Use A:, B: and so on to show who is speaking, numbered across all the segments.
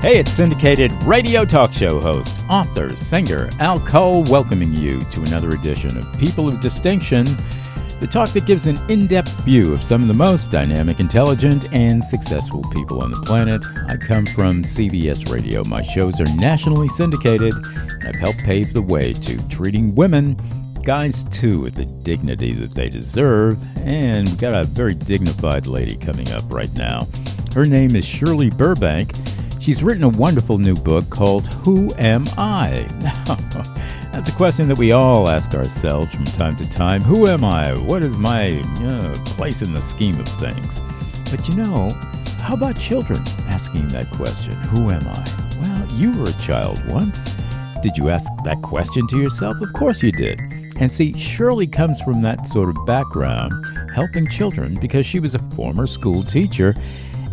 A: Hey, it's syndicated radio talk show host, author, singer Al Cole, welcoming you to another edition of People of Distinction, the talk that gives an in-depth view of some of the most dynamic, intelligent, and successful people on the planet. I come from CBS Radio. My shows are nationally syndicated, and I've helped pave the way to treating women, guys too, with the dignity that they deserve. And we've got a very dignified lady coming up right now. Her name is Shirley Burbank. She's written a wonderful new book called Who Am I? Now, that's a question that we all ask ourselves from time to time. Who am I? What is my place in the scheme of things? But how about children asking that question? Who am I? Well, you were a child once. Did you ask that question to yourself? Of course you did. And see, Shirley comes from that sort of background, helping children, because she was a former school teacher.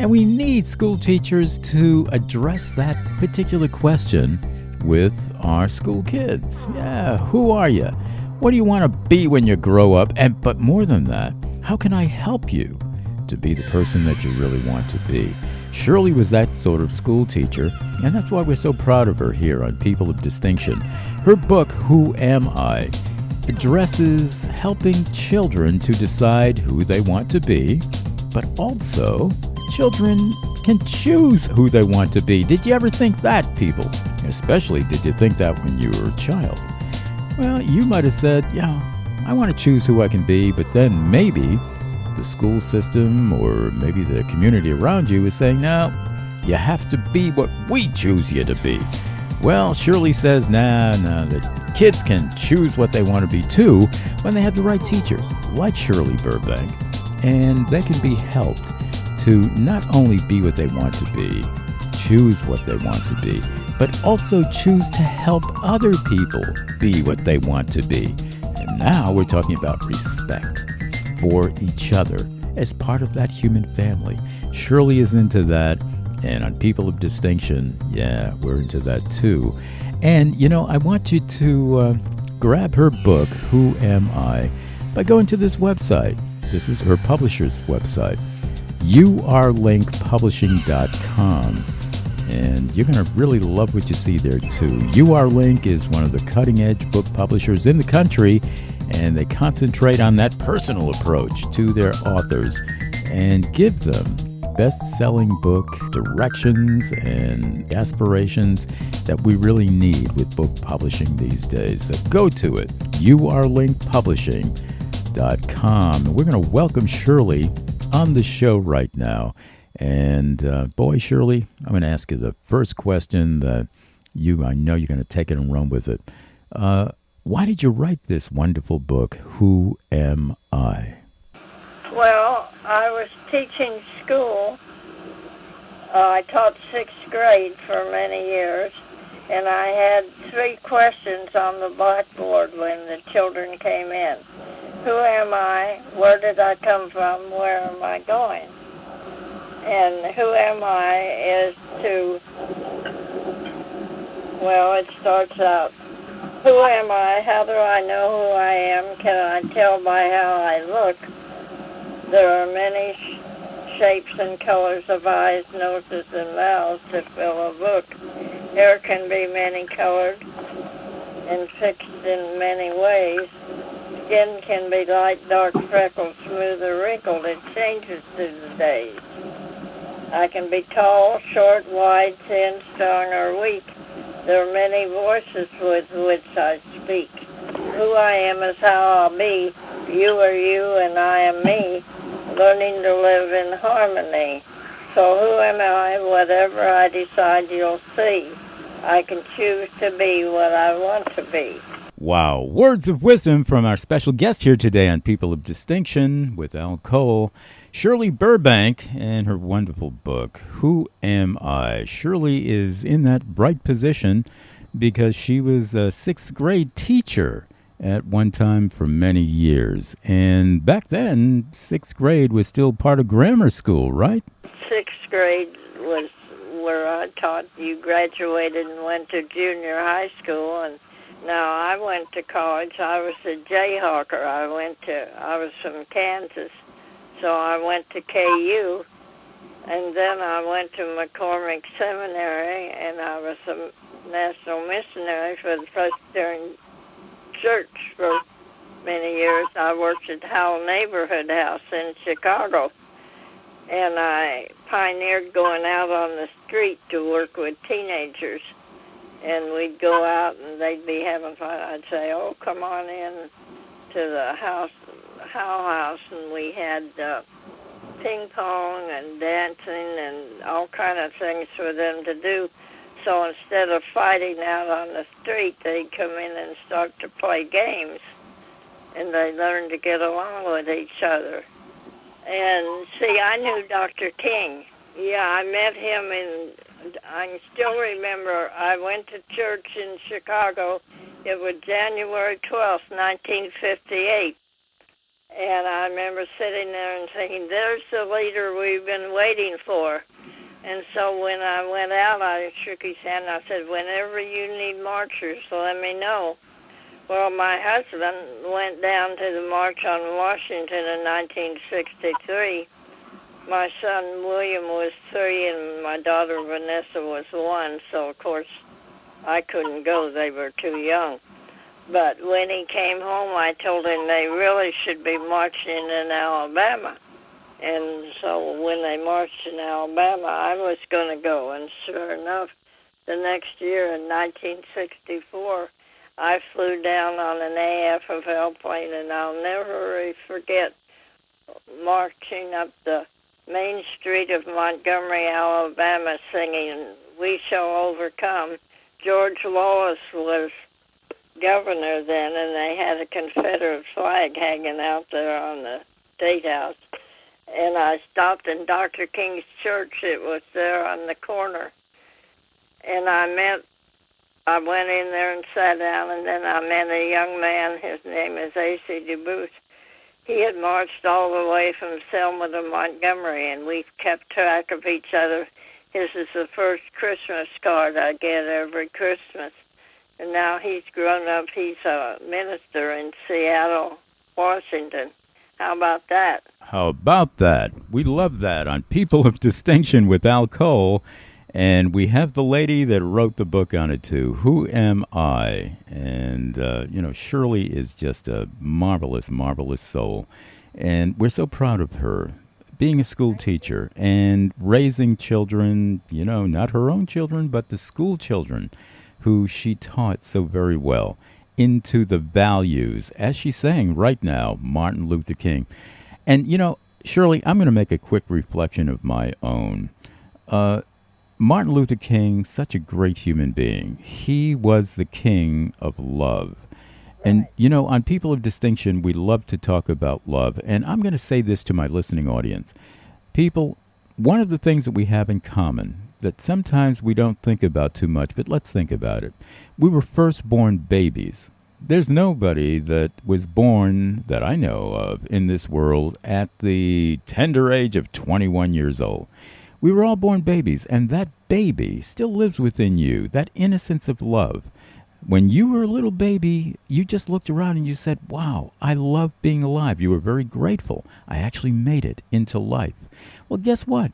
A: And we need school teachers to address that particular question with our school kids. Yeah, who are you? What do you want to be when you grow up? But more than that, how can I help you to be the person that you really want to be? Shirley was that sort of school teacher, and that's why we're so proud of her here on People of Distinction. Her book, Who Am I?, addresses helping children to decide who they want to be, but also children can choose who they want to be. Did you ever think that, people? Especially, did you think that when you were a child? Well, you might have said, I want to choose who I can be, but then maybe the school system or maybe the community around you is saying, no, you have to be what we choose you to be. Well, Shirley says, nah, the kids can choose what they want to be too when they have the right teachers, like Shirley Burbank, and they can be helped to not only be what they want to be, choose what they want to be, but also choose to help other people be what they want to be. And now we're talking about respect for each other as part of that human family. Shirley is into that, and on People of Distinction, we're into that too. And, I want you to grab her book, Who Am I?, by going to this website. This is her publisher's website, urlinkpublishing.com, and you're going to really love what you see there too. URLink is one of the cutting-edge book publishers in the country, and they concentrate on that personal approach to their authors and give them best-selling book directions and aspirations that we really need with book publishing these days. So go to it, urlinkpublishing.com. And we're going to welcome Shirley on the show right now. And boy, Shirley, I'm going to ask you the first question that I know you're going to take it and run with it. Why did you write this wonderful book, Who Am I?
B: Well, I was teaching school. I taught 6th grade for many years, and I had 3 questions on the blackboard when the children came in. Who am I? Where did I come from? Where am I going? And who am I is it starts out, who am I? How do I know who I am? Can I tell by how I look? There are many shapes and colors of eyes, noses, and mouths to fill a book. Hair can be many-colored and fixed in many ways. Skin can be light, dark, freckled, smooth, or wrinkled. It changes through the days. I can be tall, short, wide, thin, strong, or weak. There are many voices with which I speak. Who I am is how I'll be. You are you and I am me, learning to live in harmony. So who am I? Whatever I decide you'll see. I can choose to be what I want to be.
A: Wow. Words of wisdom from our special guest here today on People of Distinction with Al Cole, Shirley Burbank, and her wonderful book, Who Am I? Shirley is in that bright position because she was a 6th grade teacher at one time for many years. And back then, 6th grade was still part of grammar school, right?
B: 6th grade was where I taught. You graduated and went to junior high school, and now I went to college. I was a Jayhawker. I was from Kansas, so I went to KU And then I went to McCormick Seminary, and I was a National Missionary for the Presbyterian Church for many years. I worked at Howell Neighborhood House in Chicago, and I pioneered going out on the street to work with teenagers. And we'd go out, and they'd be having fun. I'd say, oh, come on in to the house, Howell House, and we had ping pong and dancing and all kind of things for them to do. So instead of fighting out on the street, they'd come in and start to play games, and they learned to get along with each other. And see, I knew Dr. King. Yeah, I met him I still remember, I went to church in Chicago. It was January 12th, 1958. And I remember sitting there and thinking, there's the leader we've been waiting for. And so when I went out, I shook his hand and I said, whenever you need marchers, let me know. Well, my husband went down to the March on Washington in 1963. My son William was 3 and my daughter Vanessa was 1, so of course I couldn't go. They were too young. But when he came home, I told him they really should be marching in Alabama. And so when they marched in Alabama, I was going to go. And sure enough, the next year in 1964, I flew down on an AFFL plane, and I'll never forget marching up the main street of Montgomery, Alabama, singing, "We Shall Overcome." George Wallace was governor then, and they had a Confederate flag hanging out there on the State House. And I stopped in Dr. King's church. It was there on the corner. And I went in there and sat down, and then I met a young man. His name is A.C. DeBooth. He had marched all the way from Selma to Montgomery, and we kept track of each other. His is the first Christmas card I get every Christmas. And now he's grown up. He's a minister in Seattle, Washington. How about that?
A: How about that? We love that on People of Distinction with Al Cole. And we have the lady that wrote the book on it, too. Who Am I? And, Shirley is just a marvelous, marvelous soul. And we're so proud of her. Being a school teacher and raising children, not her own children, but the school children who she taught so very well into the values, as she's saying right now, Martin Luther King. And, Shirley, I'm going to make a quick reflection of my own. Martin Luther King, such a great human being. He was the king of love. And, on People of Distinction, we love to talk about love. And I'm going to say this to my listening audience. People, one of the things that we have in common that sometimes we don't think about too much, but let's think about it. We were first born babies. There's nobody that was born that I know of in this world at the tender age of 21 years old. We were all born babies, and that baby still lives within you, that innocence of love. When you were a little baby, you just looked around and you said, wow, I love being alive. You were very grateful. I actually made it into life. Well, guess what?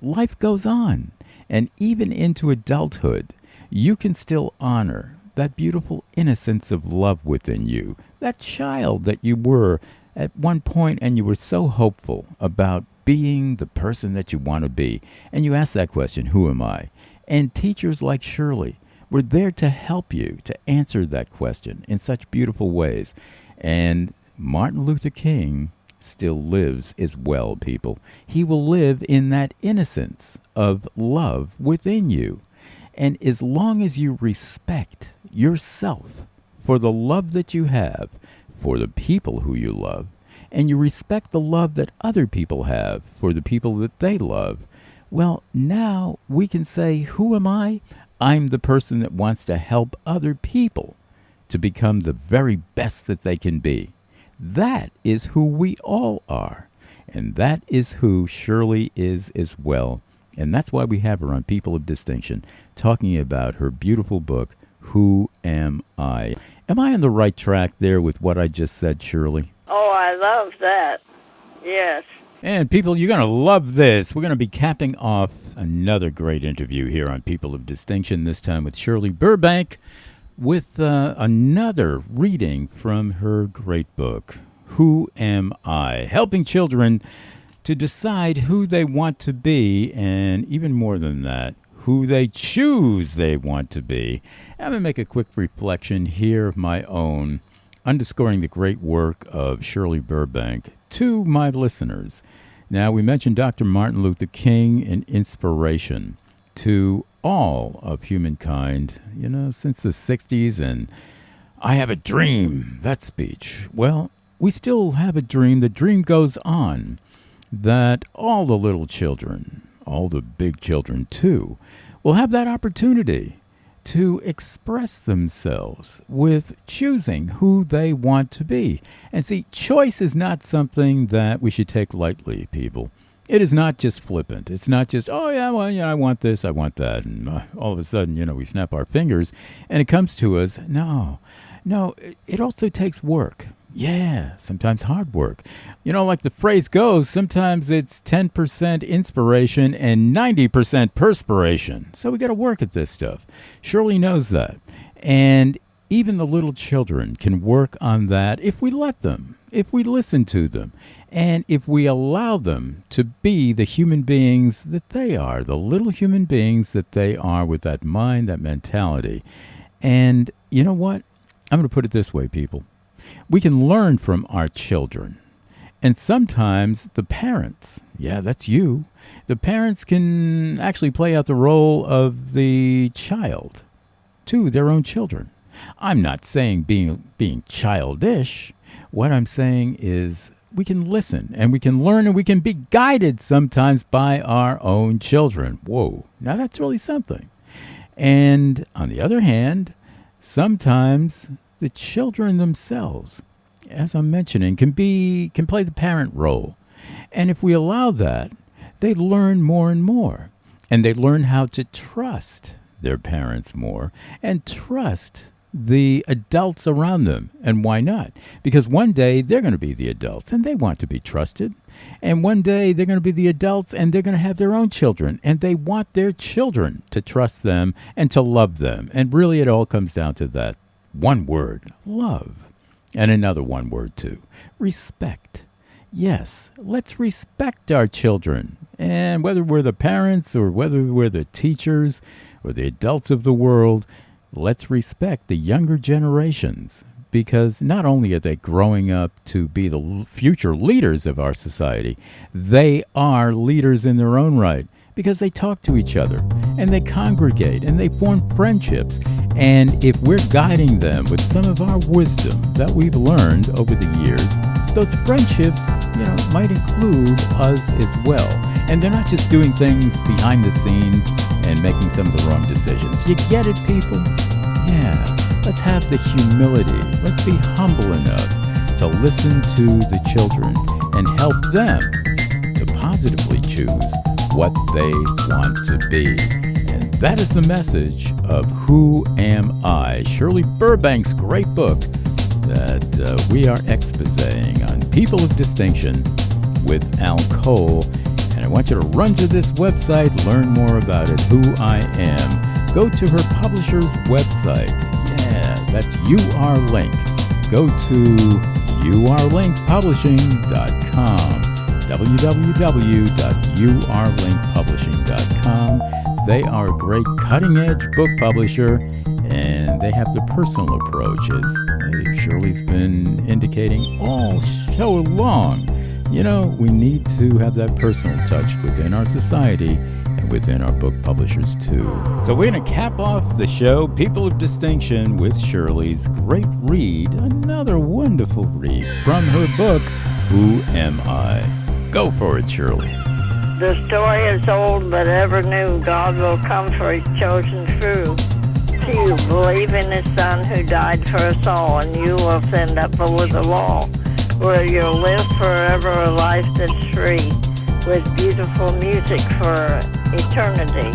A: Life goes on. And even into adulthood, you can still honor that beautiful innocence of love within you, that child that you were at one point, and you were so hopeful about being the person that you want to be. And you ask that question, who am I? And teachers like Shirley were there to help you to answer that question in such beautiful ways. And Martin Luther King still lives as well, people. He will live in that innocence of love within you. And as long as you respect yourself for the love that you have for the people who you love, and you respect the love that other people have for the people that they love, well, now we can say, who am I? I'm the person that wants to help other people to become the very best that they can be. That is who we all are. And that is who Shirley is as well. And that's why we have her on People of Distinction, talking about her beautiful book, Who Am I? Am I on the right track there with what I just said, Shirley?
B: Oh, I love that. Yes.
A: And people, you're going to love this. We're going to be capping off another great interview here on People of Distinction, this time with Shirley Burbank, with another reading from her great book, Who Am I? Helping children to decide who they want to be, and even more than that, who they choose they want to be. I'm going to make a quick reflection here of my own, underscoring the great work of Shirley Burbank to my listeners. Now, we mentioned Dr. Martin Luther King, an inspiration to all of humankind, since the 60s, and I have a dream, that speech. Well, we still have a dream. The dream goes on that all the little children, all the big children too, will have that opportunity to express themselves with choosing who they want to be. And see, choice is not something that we should take lightly, people. It is not just flippant. It's not just, I want this, I want that. And all of a sudden, we snap our fingers and it comes to us. No, it also takes work. Yeah, sometimes hard work. Like the phrase goes, sometimes it's 10% inspiration and 90% perspiration. So we got to work at this stuff. Shirley knows that. And even the little children can work on that if we let them, if we listen to them, and if we allow them to be the human beings that they are, the little human beings that they are with that mind, that mentality. And you know what? I'm going to put it this way, people. We can learn from our children. And sometimes the parents, that's you, the parents can actually play out the role of the child to their own children. I'm not saying being childish. What I'm saying is we can listen and we can learn and we can be guided sometimes by our own children. Whoa, now that's really something. And on the other hand, sometimes the children themselves, as I'm mentioning, can play the parent role. And if we allow that, they learn more and more. And they learn how to trust their parents more and trust the adults around them. And why not? Because one day they're going to be the adults and they want to be trusted. And one day they're going to be the adults and they're going to have their own children. And they want their children to trust them and to love them. And really it all comes down to that. One word, love. And another one word, too, respect. Yes, let's respect our children. And whether we're the parents or whether we're the teachers or the adults of the world, let's respect the younger generations. Because not only are they growing up to be the future leaders of our society, they are leaders in their own right. Because they talk to each other, and they congregate, and they form friendships. And if we're guiding them with some of our wisdom that we've learned over the years, those friendships, might include us as well. And they're not just doing things behind the scenes and making some of the wrong decisions. You get it, people? Yeah. Let's have the humility. Let's be humble enough to listen to the children and help them to positively choose what they want to be. And that is the message of Who Am I? Shirley Burbank's great book that we are exposeing on People of Distinction with Al Cole. And I want you to run to this website, learn more about it, Who I Am. Go to her publisher's website. Yeah, that's UR Link. Go to urlinkpublishing.com. www.urlinkpublishing.com. They are a great cutting-edge book publisher, and they have the personal approach, as Shirley's been indicating all show long. We need to have that personal touch within our society and within our book publishers, too. So we're going to cap off the show, People of Distinction, with Shirley's great read, another wonderful read from her book, Who Am I? Go for it, Shirley.
B: The story is old but ever new. God will come for his chosen few. You believe in his son who died for us all, and you will stand up over the law, where you'll live forever a life that's free, with beautiful music for eternity.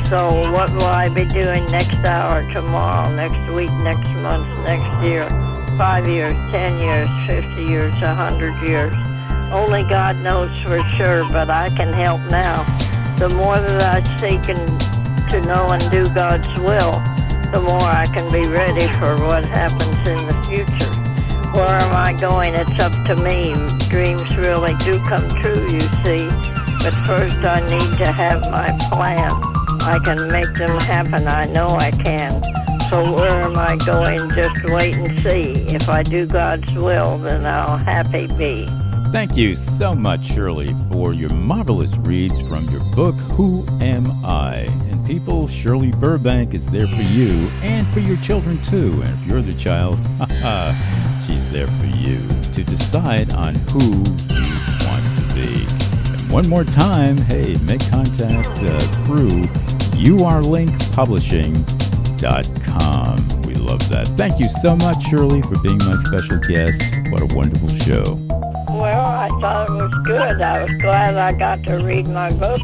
B: So what will I be doing next hour, tomorrow, next week, next month, next year, 5 years, 10 years, 50 years, 100 years? Only God knows for sure, but I can help now. The more that I seek to know and do God's will, the more I can be ready for what happens in the future. Where am I going? It's up to me. Dreams really do come true, you see. But first I need to have my plan. I can make them happen. I know I can. So where am I going? Just wait and see. If I do God's will, then I'll happy be.
A: Thank you so much, Shirley, for your marvelous reads from your book, Who Am I? And people, Shirley Burbank is there for you and for your children too. And if you're the child, she's there for you to decide on who you want to be. And one more time, hey, make contact through yourlinkpublishing.com. We love that. Thank you so much, Shirley, for being my special guest. What a wonderful show.
B: Well, I thought it was good. I was glad I got to read my book.